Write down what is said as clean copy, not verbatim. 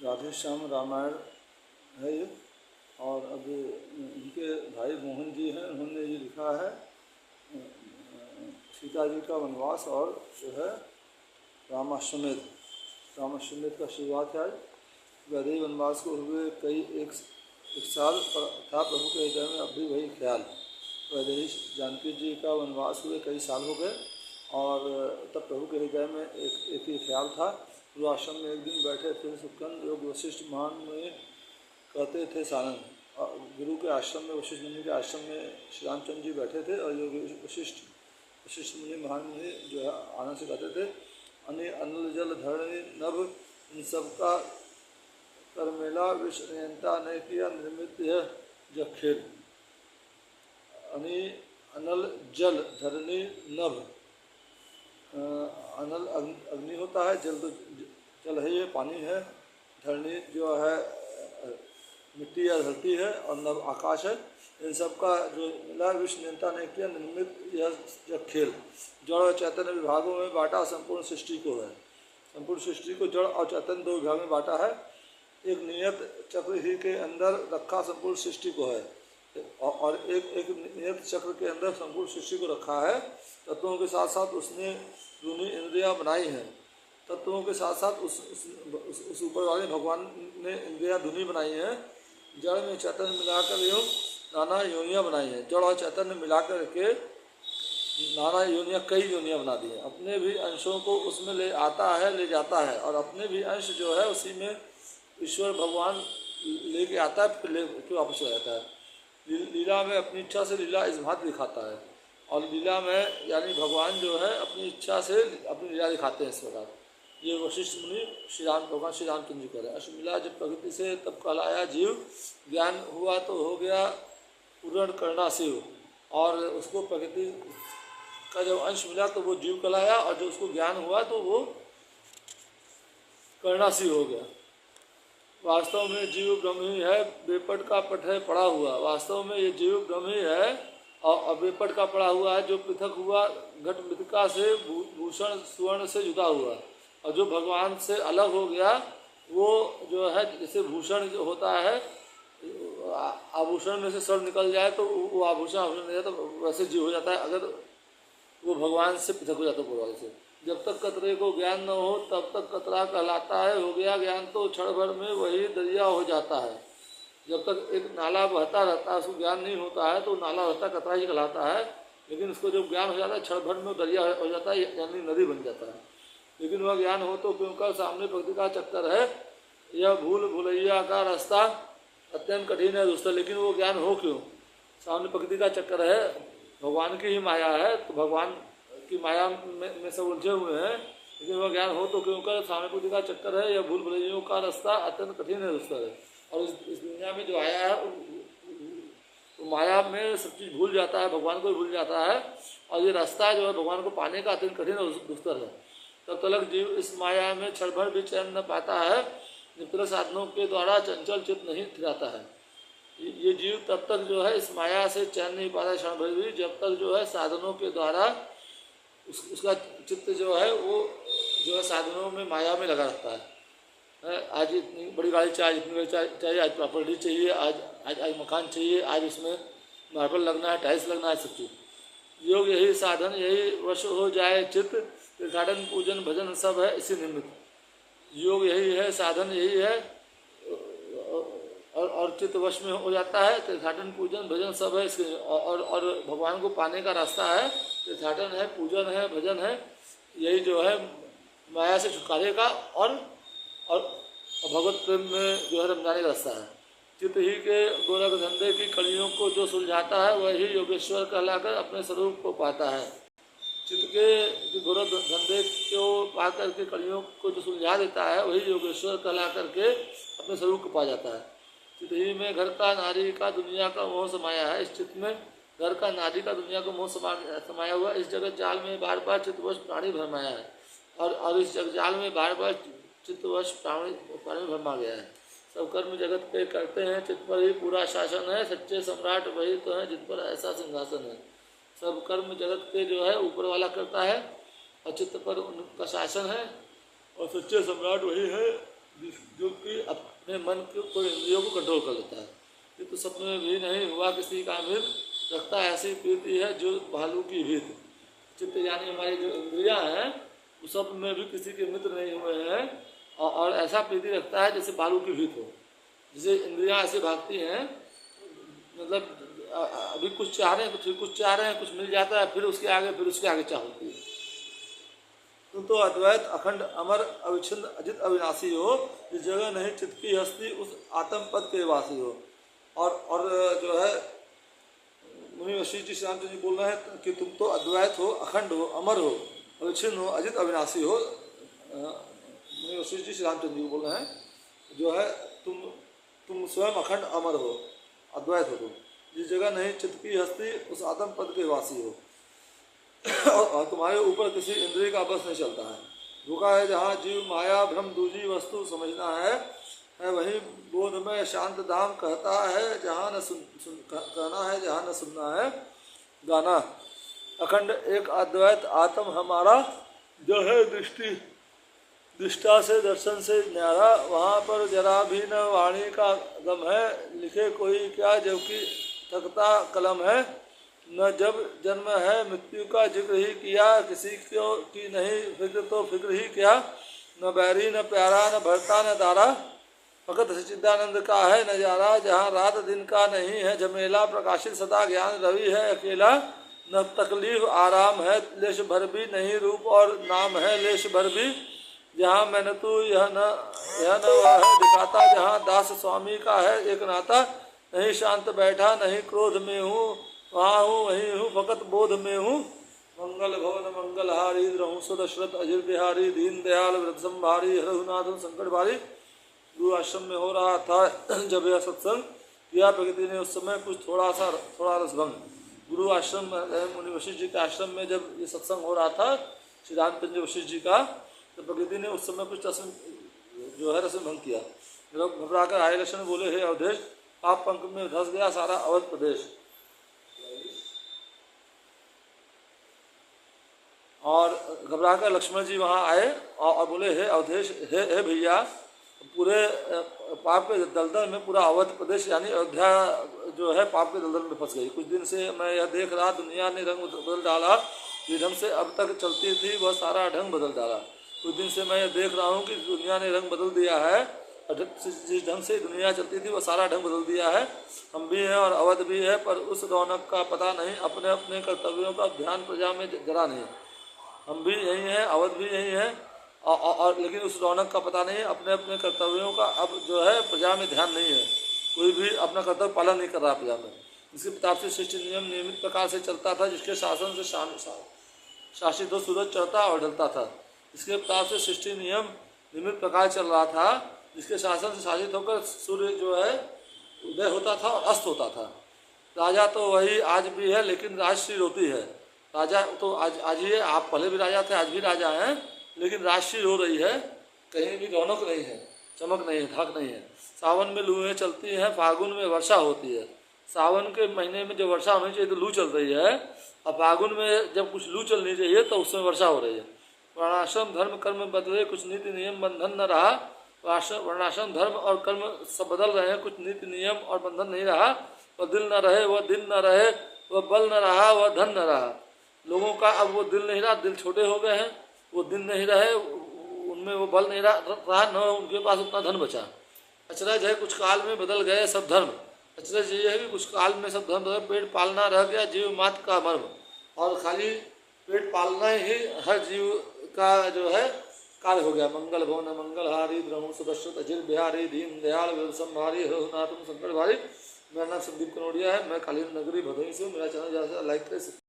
राधेश्याम रामायण है ये। और अब इनके भाई मोहन जी हैं, उन्होंने ये लिखा है सीता जी का वनवास और जो है रामाश्वमेध। रामाश्वमेध का शुरुआत है आज। वैदेही वनवास को हुए एक साल था प्रभु के हृदय में अब भी वही ख्याल। वैदेही जानकी जी का वनवास हुए कई साल हो गए और तब प्रभु के हृदय में एक ही ख्याल था। वो आश्रम में एक दिन बैठे थे सुकंद योग वशिष्ठ महान में कहते थे सानंद। गुरु के आश्रम में वशिष्ठ मुनि के आश्रम में श्री रामचंद्र जी बैठे थे और योग वशिष्ठ मुनि महान मुनि जो है आनंद से कहते थे अनिल जल धरणी नभ इन सबका कर्मेला विश्व नियंता ने किया निर्मित यह जखेर। अनल जल धरणी नभ, अनल अग्नि होता है, जल तो जल है, ये पानी है, धरणी जो है मिट्टी या धरती है और नभ आकाश है। इन सब का जो मिला विश्व नियंता ने किया निर्मित यह खेल। जड़ और चैतन्य विभागों में बांटा संपूर्ण सृष्टि को है। संपूर्ण सृष्टि को जड़ और चैतन्य दो विभाग में बांटा है। एक नियत चक्र ही के अंदर रखा संपूर्ण सृष्टि को है और एक नियत चक्र के अंदर संपूर्ण सृष्टि को रखा है। तत्वों के साथ साथ उसने दूनी इंद्रियां बनाई हैं। तत्वों के साथ साथ उस ऊपर वाले भगवान ने इंद्रियां धुनी बनाई हैं। जड़ में चैतन्य मिलाकर एवं नाना योनियाँ बनाई हैं। जड़ और चैतन्य मिलाकर के नाना योनियाँ कई योनियाँ बना दी हैं। अपने भी अंशों को उसमें ले आता है, ले जाता है और अपने भी अंश जो है उसी में ईश्वर भगवान लेके आता है, फिर वापस चला जाता है। लीला में अपनी इच्छा से लीला इस भांति दिखाता है और लीला में यानी भगवान जो है अपनी इच्छा से अपनी लीला दिखाते हैं इस प्रकार। ये वशिष्ठ मुनि भगवान श्री रामचंद्र जी करें। अश्व मिला जब प्रकृति से तब कहलाया जीव, ज्ञान हुआ तो हो गया पूर्ण करना शिव। और उसको प्रकृति का जब अंश मिला तो वो जीव कहलाया और जब उसको ज्ञान हुआ तो वो करना शिव हो गया। वास्तव में जीव ब्रह्म ही है, बेपट का पट है पड़ा हुआ। वास्तव में ये जीव ब्रह्म ही है और बेपट का पड़ा हुआ है, जो पृथक हुआ घट मृतिका से भूषण सुवर्ण से जुदा हुआ। और जो भगवान से अलग हो गया वो जो है जैसे भूषण जो होता है, आभूषण में से सर निकल जाए तो वो आभूषण नहीं जाता, तो वैसे जीव हो जाता है अगर वो भगवान से पृथक हो जाता है पूर्वाल से। जब तक कतरे को ज्ञान न हो तब तक कतरा कहलाता है, हो गया ज्ञान तो क्षण भर में वही दरिया हो जाता है। जब तक एक नाला बहता रहता है उसको ज्ञान नहीं होता है तो नाला रहता कतरा ही कहलाता है, लेकिन उसको जब ज्ञान हो जाता है क्षण भर में दरिया हो जाता है यानी नदी बन जाता है। लेकिन वह ज्ञान हो तो क्योंकि सामने प्रकृति का चक्कर है, यह भूल भुलैया का रास्ता अत्यंत कठिन है दोस्तों। लेकिन वो ज्ञान हो क्यों? सामने प्रकृति का चक्कर है, भगवान की ही माया है, तो भगवान की माया में सब उलझे हुए हैं। लेकिन वह ज्ञान हो तो क्योंकि सामने प्रकृति का चक्कर है, यह भूल भुलैया का रास्ता अत्यंत कठिन है दोस्तों। और इस दुनिया में जो आया है तो माया में सब चीज़ भूल जाता है, भगवान को भी भूल जाता है। और ये रास्ता जो है भगवान को पाने का अत्यंत कठिन और दुस्तर है। तब तक जीव इस माया में क्षण भर भी चैन न पाता है, नित्य साधनों के द्वारा चंचल चित्त नहीं ठिकाता है। ये जीव तब तक जो है इस माया से चैन नहीं पाता क्षण भर भी, जब तक जो है साधनों के द्वारा उसका चित्त जो है वो जो है साधनों में माया में लगा रहता है। आज इतनी बड़ी गाड़ी चाहिए, इतनी बड़ी चाहिए, आज प्रॉपर्टी चाहिए, आज मकान चाहिए, आज उसमें मार्बल लगना है, टाइल्स लगना है, सब चीज़। योग यही साधन यही वश हो जाए चित्त, तीर्थाटन पूजन भजन सब है इसी निमित्त। योग यही है, साधन यही है और चित्त वश में हो जाता है। तीर्थाटन पूजन भजन सब है इसके और भगवान को पाने का रास्ता है, तीर्थाटन है, पूजन है, भजन है। यही जो है माया से छुटकारे का और भगवत प्रेम में जो है रमजाने का रास्ता है। चित्त ही के गोरख धंधे की कड़ियों को जो सुलझाता है वही योगेश्वर कहलाकर अपने स्वरूप को पाता है। चित्त के गोरख धंधे को पा करके कड़ियों को जो सुलझा देता है वही योगेश्वर कहला करके अपने स्वरूप को पा जाता है। चित्त ही में घर का नारी का दुनिया का मोह समाया है। इस चित्त में घर का नारी का दुनिया का मोह समाया हुआ। इस जगत जाल में बार बार चित्तवश प्राणी भरमाया है और इस जगत जाल में बार बार चित्तवश प्राणी भरमा गया है। सब कर्म जगत पे करते हैं, चित्त पर ही पूरा शासन है। सच्चे सम्राट वही तो है जिन पर ऐसा सिंहासन है। सब कर्म जगत पे जो है ऊपर वाला करता है और चित्त पर उनका शासन है और सच्चे सम्राट वही है जो कि अपने मन को इंद्रियों को कंट्रोल कर लेता है। ये तो सपने में भी नहीं हुआ किसी का मित्र, रखता ऐसी प्रीति है जो भालू की भीत। चित्त यानी हमारी जो इंद्रियां हैं उस सब में भी किसी के मित्र नहीं हुए हैं, और ऐसा प्रीति रखता है जैसे भालू की भीत हो। जैसे इंद्रियां ऐसे भागती हैं, मतलब अभी कुछ चाह रहे हैं, कुछ चाह रहे हैं, कुछ मिल जाता है, फिर उसके आगे चाह होती है। तुम तो अद्वैत अखंड अमर अविच्छिन्न अजित अविनाशी हो, जिस जगह नहीं चित्त की हस्ती उस आत्म पद के वासी हो। और जो है मुनि वशिष्ठ जी श्री रामचंद्र जी बोल रहे हैं कि तुम तो अद्वैत हो, अखंड हो, अमर हो, अविच्छिन्न हो, अजित अविनाशी हो। मुनि वशिष्ठ जी श्री रामचंद्र जी बोल रहे हैं जो है तुम स्वयं अखंड अमर हो, अद्वैत हो तुम, जिस जगह नहीं चित्त की हस्ती उस आत्म पद के वासी हो। और तुम्हारे ऊपर किसी इंद्रिय का बस नहीं चलता है। धोखा है जहाँ जीव माया भ्रम दूजी वस्तु समझना है वही बोध में शांत धाम कहता है, जहाँ न कहना है, जहाँ न सुनना है गाना। अखंड एक अद्वैत आत्म हमारा जो है दृष्टा से दर्शन से न्यारा, वहाँ पर जरा भी न वाणी का गम है, लिखे कोई क्या जबकि थकता कलम है। न जब जन्म है मृत्यु का जिक्र ही किया, किसी को की नहीं फिक्र तो फिक्र ही क्या। न बैरी न प्यारा न भरता न दारा, फकत सच्चिदानंद का है नजारा। जहाँ रात दिन का नहीं है झमेला, प्रकाशित सदा ज्ञान रवि है अकेला। न तकलीफ आराम है लेश भर भी, नहीं रूप और नाम है लेश भर भी। जहाँ मैंने तू यह न वह है दिखाता, जहाँ दास स्वामी का है एक नाता। नहीं शांत बैठा नहीं क्रोध में हूँ, वहाँ हूँ वहीं हूँ फकत बोध में हूँ। मंगल भवन मंगल हारी रहूँ सुदशरथ अजिर बिहारी, दीन दयाल व्रत संभारी, हरहुनाथ संकट भारी। गुरु आश्रम में हो रहा था जब यह सत्संग, किया प्रकृति ने उस समय कुछ थोड़ा रसभंग। गुरु आश्रम मुनि वशिष्ठ जी के आश्रम में जब ये सत्संग हो रहा था श्री रामचंद्र वशिष्ठ जी का, तो प्रकृति ने उस समय कुछ रसभंग किया। लोग घबरा कर आए लक्ष्मण बोले, हे अवधेश, पाप पंख में धस गया सारा अवध प्रदेश। और घबराकर लक्ष्मण जी वहाँ आए और बोले, हे अवधेश, हे भैया, पूरे पाप के दलदल में पूरा अवध प्रदेश यानी अयोध्या जो है पाप के दलदल में फंस गई। कुछ दिन से मैं यह देख रहा, दुनिया ने रंग बदल डाला, जिस ढंग से अब तक चलती थी वह सारा ढंग बदल डाला। कुछ दिन से मैं यह देख रहा हूँ कि दुनिया ने रंग बदल दिया है, जिस ढंग से दुनिया चलती थी वह सारा ढंग बदल दिया है। हम भी हैं और अवध भी है, पर उस रौनक का पता नहीं, अपने अपने कर्तव्यों का ध्यान प्रजा में जरा नहीं। हम भी यही हैं, अवध भी यही है, और लेकिन उस रौनक का पता नहीं, अपने अपने कर्तव्यों का अब जो है प्रजा में ध्यान नहीं है। कोई भी अपना कर्तव्य पालन नहीं कर रहा प्रजा में। इसके प्रताप से सृष्टि नियम नियमित प्रकार से चलता था, जिसके शासन से शासित हो सूरज चढ़ता और ढलता था। इसके प्रताप से सृष्टि नियम नियमित प्रकार चल रहा था, जिसके शासन से शासित होकर सूर्य जो है उदय होता था और अस्त होता था। राजा तो वही आज भी है, लेकिन राजश्री रोती है। राजा तो आज ही है, आप पहले भी राजा थे, आज भी राजा हैं, लेकिन राजश्री हो रही है, कहीं भी रौनक नहीं है, चमक नहीं है, धाक नहीं है। सावन में लूहें चलती हैं, फागुन में वर्षा होती है। सावन के महीने में जब वर्षा होनी चाहिए तो लू चल रही है, और फागुन में जब कुछ लू चलनी चाहिए तो उसमें वर्षा हो रही है। वर्णाश्रम धर्म कर्म बदले, कुछ नीति नियम बंधन न रहा। वर्णाश्रम धर्म और कर्म सब बदल रहे हैं, कुछ नीति नियम और बंधन नहीं रहा। वह दिल न रहे, वह दिन न रहे, वह बल न रहा, वह धन न रहा। लोगों का अब वो दिल नहीं रहा, दिल छोटे हो गए हैं, वो दिन नहीं रहे, उनमें वो बल नहीं रहा, न उनके पास उतना धन बचा। अचरज है कुछ काल में बदल गए सब धर्म। अचरज ये है कि कुछ काल में सब धर्म बदल, पेट पालना रह गया जीव मात्र का मर्म। और खाली पेट पालना ही हर जीव का जो है कार्य हो गया। मंगल भवन मंगल हारी ब्रह्म सुदशरथ अजिर बिहारी, दीन दयाल व्रत संभारी, रघुनाथ संकट भारी। मेरा नाम संदीप कनौड़िया है, मैं कालीन नगरी भदोही से हूँ। मेरा चैनल ज़्यादा से लाइक करें।